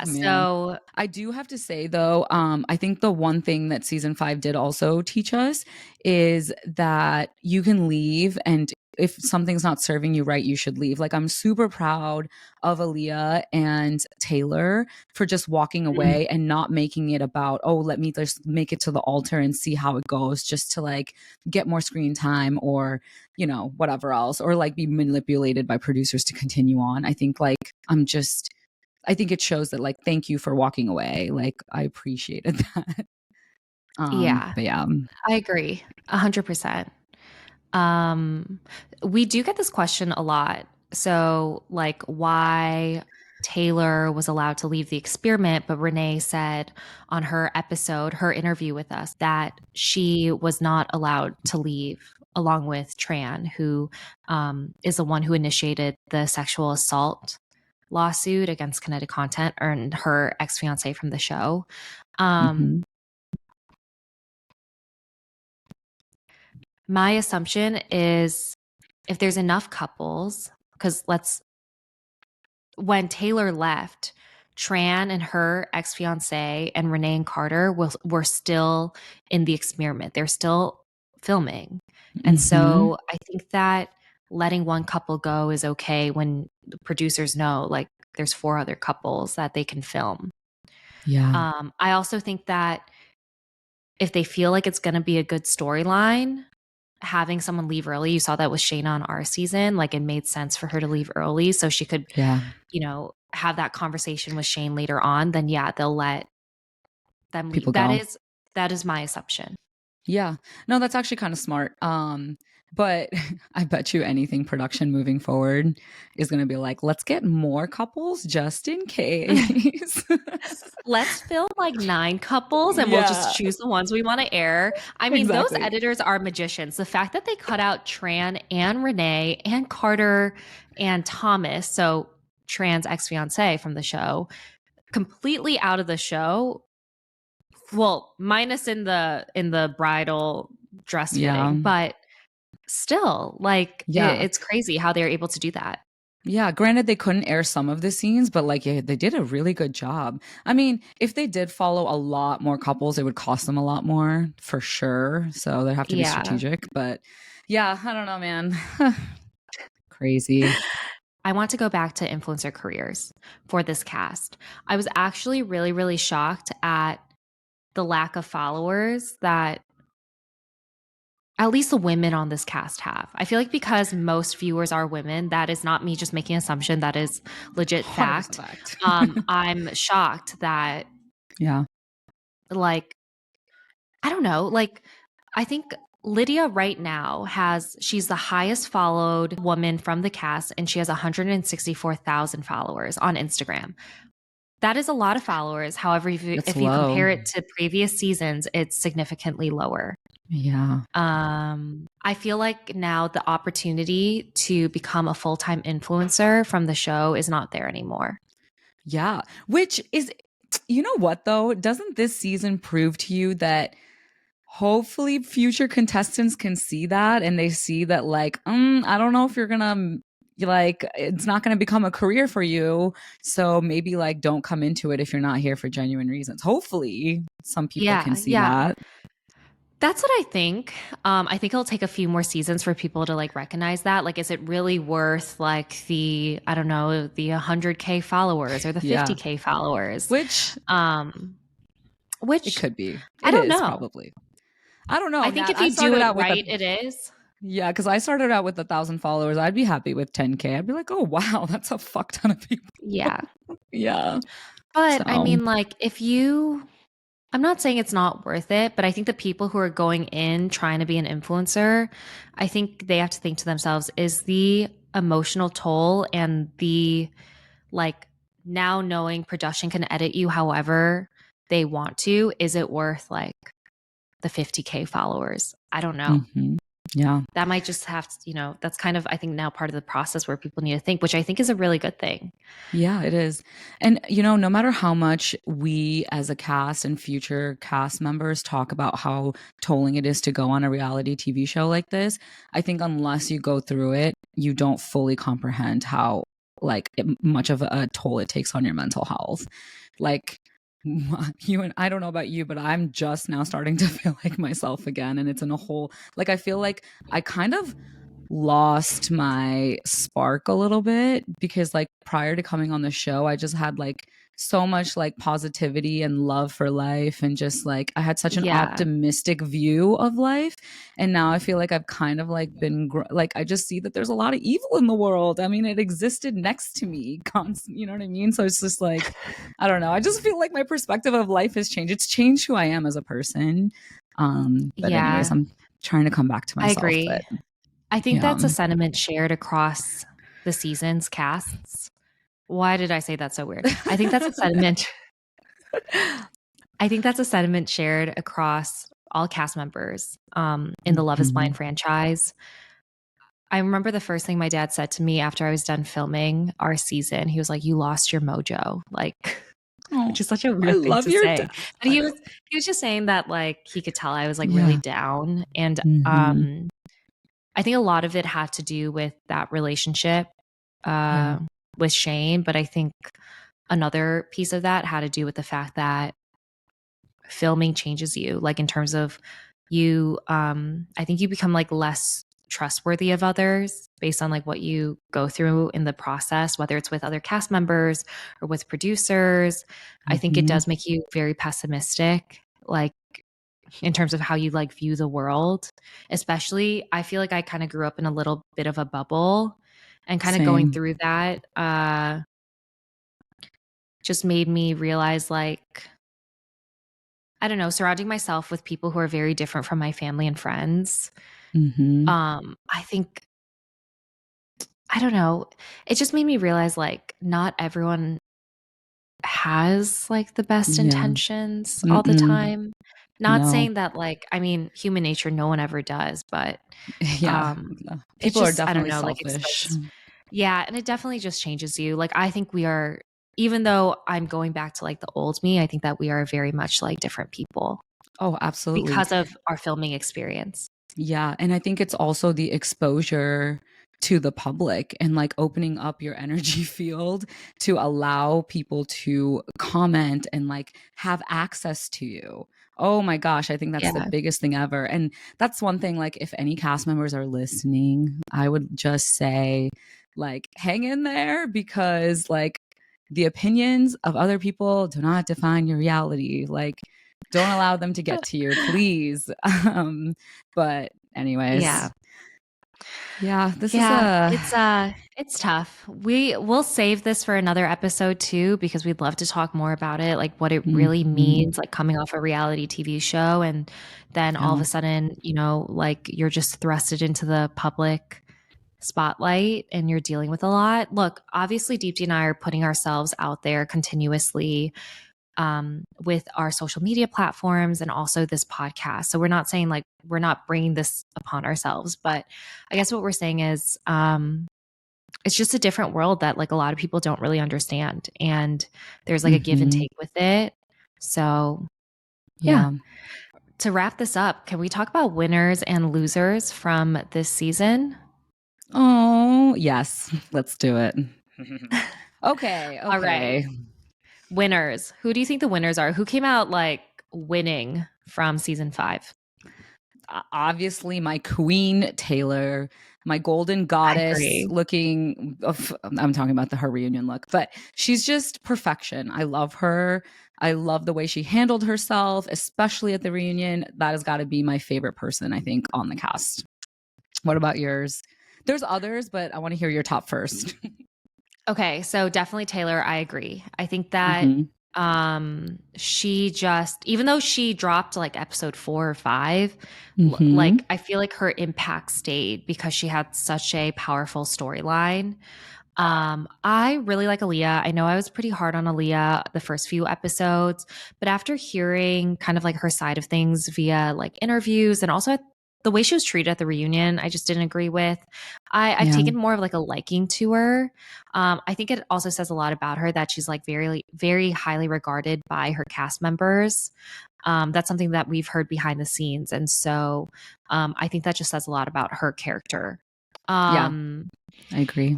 So I do have to say though, I think the one thing that season 5 did also teach us is that you can leave, and if something's not serving you right, you should leave. Like, I'm super proud of Aaliyah and Taylor for just walking away and not making it about, oh, let me just make it to the altar and see how it goes, just to like get more screen time or, whatever else, or like be manipulated by producers to continue on. I think like I think it shows that like, thank you for walking away. Like, I appreciated that. But yeah, I agree 100%. We do get this question a lot. So like why Taylor was allowed to leave the experiment, but Renee said on her interview with us, that she was not allowed to leave along with Tran, who is the one who initiated the sexual assault lawsuit against Kinetic Content and her ex-fiance from the show. My assumption is if there's enough couples, because when Taylor left, Tran and her ex-fiance and Renee and Carter were still in the experiment. They're still filming. And so I think that letting one couple go is okay when the producers know like there's 4 other couples that they can film. Yeah. I also think that if they feel like it's going to be a good storyline, having someone leave early, you saw that with Shayna on our season, like it made sense for her to leave early so she could, have that conversation with Shane later on, then they'll let them leave. That is my assumption. Yeah. No, that's actually kind of smart. But I bet you anything production moving forward is going to be like, let's get more couples just in case. Let's film like 9 couples and we'll just choose the ones we want to air. I mean, those editors are magicians. The fact that they cut out Tran and Renee and Carter and Thomas, so Tran's ex-fiance from the show, completely out of the show. Well, minus in the bridal dress fitting, but still, like, it's crazy how they're able to do that. Yeah, granted, they couldn't air some of the scenes, but like, they did a really good job. I mean, if they did follow a lot more couples, it would cost them a lot more for sure. So they have to be strategic. But yeah, I don't know, man. Crazy. I want to go back to influencer careers for this cast. I was actually really, really shocked at the lack of followers that at least the women on this cast have. I feel like because most viewers are women, that is not me just making an assumption, that is legit fact. I'm shocked that like, I don't know, like, I think Lydia right now she's the highest followed woman from the cast, and she has 164,000 followers on Instagram. That is a lot of followers. However, if you compare it to previous seasons, it's significantly lower. Yeah. I feel like now the opportunity to become a full-time influencer from the show is not there anymore. Yeah. Which is, you know what though? Doesn't this season prove to you that hopefully future contestants can see that, and they see that like, I don't know if you're gonna like, it's not gonna become a career for you. So maybe like don't come into it if you're not here for genuine reasons. Hopefully some people can see that. That's what I think. I think it'll take a few more seasons for people to like recognize that. Like, is it really worth like the 100K followers or the 50K followers? Which it could be. I don't know. Probably. I don't know. I think if you do it right, it is. Yeah, because I started out with 1,000 followers. I'd be happy with 10K. I'd be like, oh wow, that's a fuck ton of people. Yeah. Yeah. But I mean, like, I'm not saying it's not worth it, but I think the people who are going in trying to be an influencer, I think they have to think to themselves, is the emotional toll and the like now knowing production can edit you however they want to, is it worth like the 50K followers? I don't know. Mm-hmm. Yeah. That might just have to, that's kind of, I think now part of the process where people need to think, which I think is a really good thing. Yeah, it is. And, no matter how much we as a cast and future cast members talk about how tolling it is to go on a reality TV show like this, I think unless you go through it, you don't fully comprehend how like much of a toll it takes on your mental health. Like, I don't know about you, but I'm just now starting to feel like myself again. And it's in a whole, like, I feel like I kind of lost my spark a little bit because like prior to coming on the show, I just had like so much like positivity and love for life, and just like I had such an optimistic view of life. And now I feel like I've kind of like been like, I just see that there's a lot of evil in the world. I mean, it existed next to me constant, you know what I mean? So it's just like, I don't know, I just feel like my perspective of life has changed. It's changed who I am as a person. But anyways, I'm trying to come back to myself. I agree. I think that's a sentiment shared across the season's casts. Why did I say that so weird? I think that's a sentiment. I think that's a sentiment shared across all cast members in the Love is Blind franchise. I remember the first thing my dad said to me after I was done filming our season. He was like, "You lost your mojo," like, which is such a weird thing to say. Dad. But he was just saying that like he could tell I was like really down, and I think a lot of it had to do with that relationship with Shane, but I think another piece of that had to do with the fact that filming changes you, like in terms of you, I think you become like less trustworthy of others based on like what you go through in the process, whether it's with other cast members or with producers. I think it does make you very pessimistic, like in terms of how you like view the world. Especially, I feel like I kind of grew up in a little bit of a bubble, and kind of going through that just made me realize, like, I don't know, surrounding myself with people who are very different from my family and friends. I think, I don't know, it just made me realize like not everyone has like the best intentions all the time. Not saying that like, I mean, human nature, no one ever does, but people are definitely selfish. And it definitely just changes you. Like, I think we are, even though I'm going back to like the old me, I think that we are very much like different people. Oh, absolutely. Because of our filming experience. Yeah. And I think it's also the exposure to the public and like opening up your energy field to allow people to comment and like have access to you. Oh my gosh, I think that's the biggest thing ever. And that's one thing, like if any cast members are listening, I would just say like hang in there, because like the opinions of other people do not define your reality. Like don't allow them to get to you, please. But anyways. Yeah. Yeah, it's tough. We'll save this for another episode too, because we'd love to talk more about it, like what it really means, like coming off a reality TV show and then all of a sudden, like you're just thrusted into the public spotlight and you're dealing with a lot. Look, obviously Deepti and I are putting ourselves out there continuously with our social media platforms and also this podcast. So we're not saying like we're not bringing this upon ourselves, but I guess what we're saying is it's just a different world that like a lot of people don't really understand, and there's like a give and take with it. So yeah. To wrap this up, can we talk about winners and losers from this season? Oh, yes. Let's do it. Okay. All right. Winners. Who do you think the winners are? Who came out like winning from season 5? Obviously, my queen, Taylor, my golden goddess looking. I'm talking about her reunion look, but she's just perfection. I love her. I love the way she handled herself, especially at the reunion. That has got to be my favorite person, I think, on the cast. What about yours? There's others, but I want to hear your top first. Okay, so definitely Taylor, I agree. I think that she just, even though she dropped like episode 4 or 5, like I feel like her impact stayed because she had such a powerful storyline. I really like Aaliyah. I know I was pretty hard on Aaliyah the first few episodes, but after hearing kind of like her side of things via like interviews and also the way she was treated at the reunion, I just didn't agree with. I've taken more of like a liking to her. I think it also says a lot about her that she's like very, very highly regarded by her cast members. That's something that we've heard behind the scenes. And so I think that just says a lot about her character. Yeah, I agree.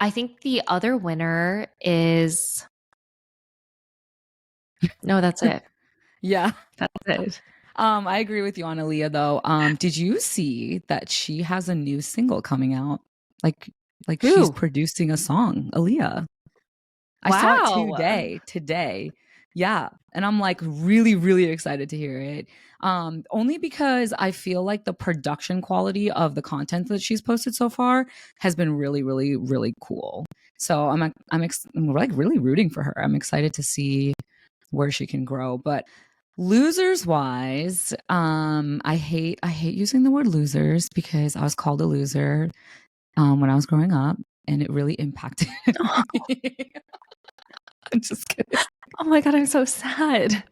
I think the other winner is... No, that's it. Yeah. That's it. I agree with you on Aaliyah though. Did you see that she has a new single coming out? Like Who? She's producing a song, Aaliyah. I saw it today. Yeah. And I'm like really, really excited to hear it. Only because I feel like the production quality of the content that she's posted so far has been really, really, really cool. So I'm like really rooting for her. I'm excited to see where she can grow. But losers wise, I hate using the word losers because I was called a loser when I was growing up, and it really impacted me. I'm just kidding. Oh my God, I'm so sad.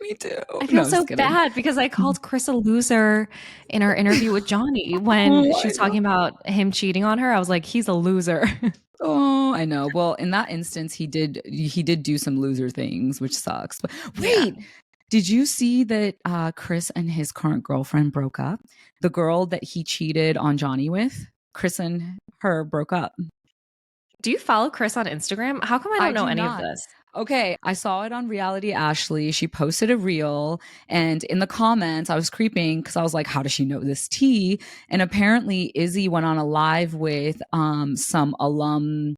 Me too. I feel so bad because I called Chris a loser in our interview with Johnny when she was talking about him cheating on her. I was like, he's a loser. Oh, I know. Well, in that instance, he did do some loser things, which sucks. But wait, did you see that Chris and his current girlfriend broke up? The girl that he cheated on Johnny with, Chris and her broke up. Do you follow Chris on Instagram? How come I don't know any of this? Okay, I saw it on Reality Ashley. She posted a reel, and in the comments, I was creeping because I was like, how does she know this tea? And apparently, Izzy went on a live with some alum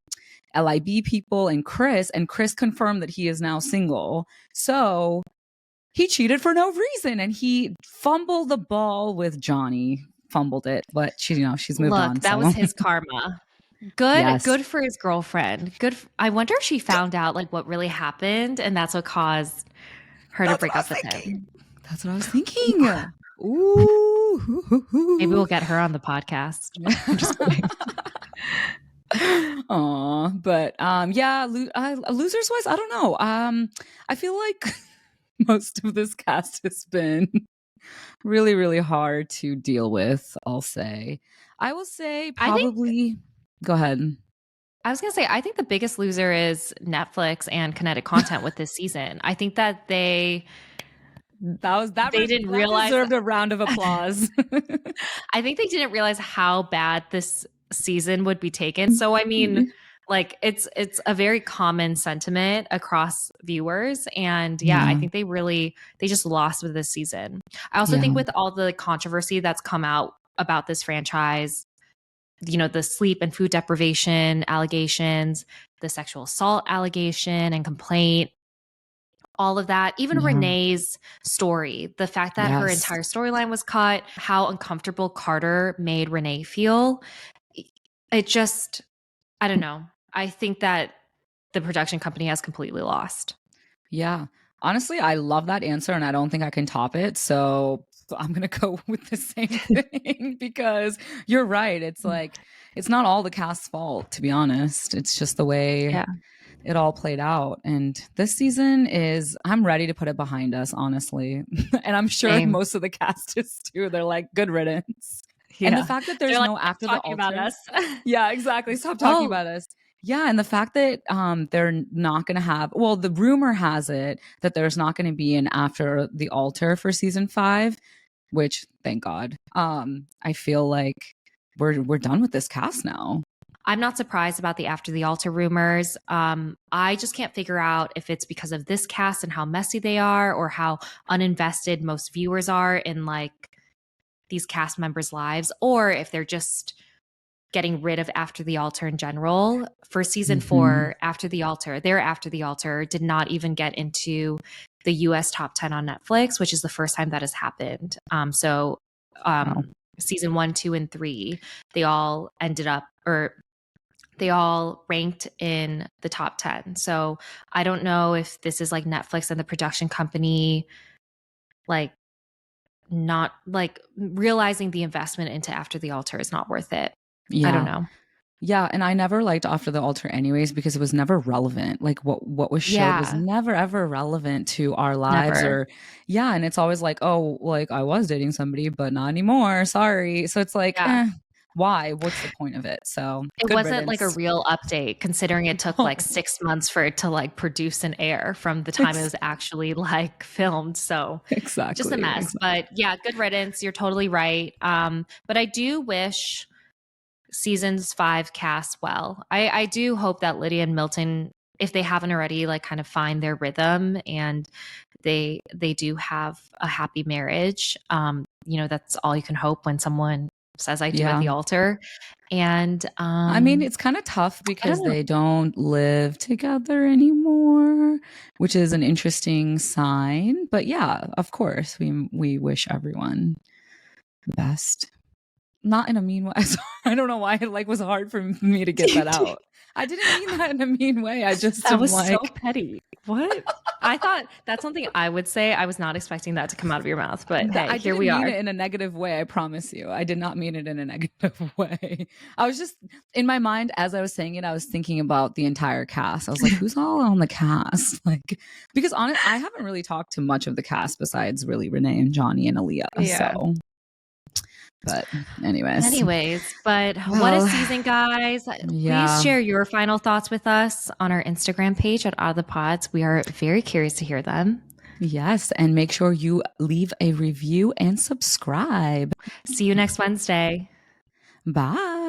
LIB people and Chris confirmed that he is now single. So he cheated for no reason, and he fumbled the ball with Johnny. Fumbled it, but she's moved on. Look, that was his karma. Good for his girlfriend. I wonder if she found out like what really happened, and that's what caused her to break up with him. That's what I was thinking. Ooh. Maybe we'll get her on the podcast. I'm just kidding. Aw, but yeah, losers wise, I don't know. I feel like most of this cast has been really, really hard to deal with. I will say probably. Go ahead. I was going to say, I think the biggest loser is Netflix and Kinetic Content with this season. I think that they didn't realize deserved a round of applause. I think they didn't realize how bad this season would be taken. So, I mean, like it's a very common sentiment across viewers. And I think they just lost with this season. I also think with all the controversy that's come out about this franchise, the sleep and food deprivation allegations, the sexual assault allegation and complaint, all of that, even Renee's story, the fact that her entire storyline was cut, how uncomfortable Carter made Renee feel. It just, I don't know. I think that the production company has completely lost. Yeah. Honestly, I love that answer and I don't think I can top it. So I'm going to go with the same thing because you're right. It's like, it's not all the cast's fault, to be honest. It's just the way it all played out. And this season I'm ready to put it behind us, honestly. And I'm sure most of the cast is too. They're like, good riddance. Yeah. And the fact that there's no after the altar. About us. Yeah, exactly. Stop talking about us. Yeah, and the fact that they're not going to have, well, the rumor has it that there's not going to be an after the altar for season 5, which thank God. I feel like we're done with this cast now. I'm not surprised about the after the altar rumors. I just can't figure out if it's because of this cast and how messy they are, or how uninvested most viewers are in like these cast members' lives, or if they're just getting rid of after the altar in general. For season 4, after the altar did not even get into the US top 10 on Netflix, which is the first time that has happened. Season 1, 2, and 3, they all ended up, or they all ranked in the top 10. So I don't know if this is like Netflix and the production company, like not like realizing the investment into after the altar is not worth it. Yeah. I don't know. Yeah, and I never liked After the Altar anyways because it was never relevant. Like what was showed was never ever relevant to our lives. Never. And it's always like, oh, like I was dating somebody, but not anymore. Sorry. So it's like, why? What's the point of it? So it wasn't like a real update, considering it took like 6 months for it to like produce and air from the time it was actually like filmed. So exactly, just a mess. Exactly. But yeah, good riddance. You're totally right. But I do wish seasons 5 cast well. I do hope that Lydia and Milton, if they haven't already, like kind of find their rhythm and they do have a happy marriage. That's all you can hope when someone says I do at the altar. And I mean, it's kind of tough because they don't live together anymore, which is an interesting sign. But yeah, of course, we wish everyone the best. Not in a mean way. I don't know why it was hard for me to get that out. I didn't mean that in a mean way. I just that was so petty. What? I thought that's something I would say. I was not expecting that to come out of your mouth, but hey, here we are. I didn't mean it in a negative way. I promise you. I did not mean it in a negative way. I was just in my mind as I was saying it. I was thinking about the entire cast. I was like, who's all on the cast? Because honestly, I haven't really talked to much of the cast besides really Renee and Johnny and Aaliyah. Yeah. So. But anyways, but what a season, guys. Please share your final thoughts with us on our Instagram page at Out of the Pods. We are very curious to hear them. Yes, and make sure you leave a review and subscribe. See you next Wednesday. Bye.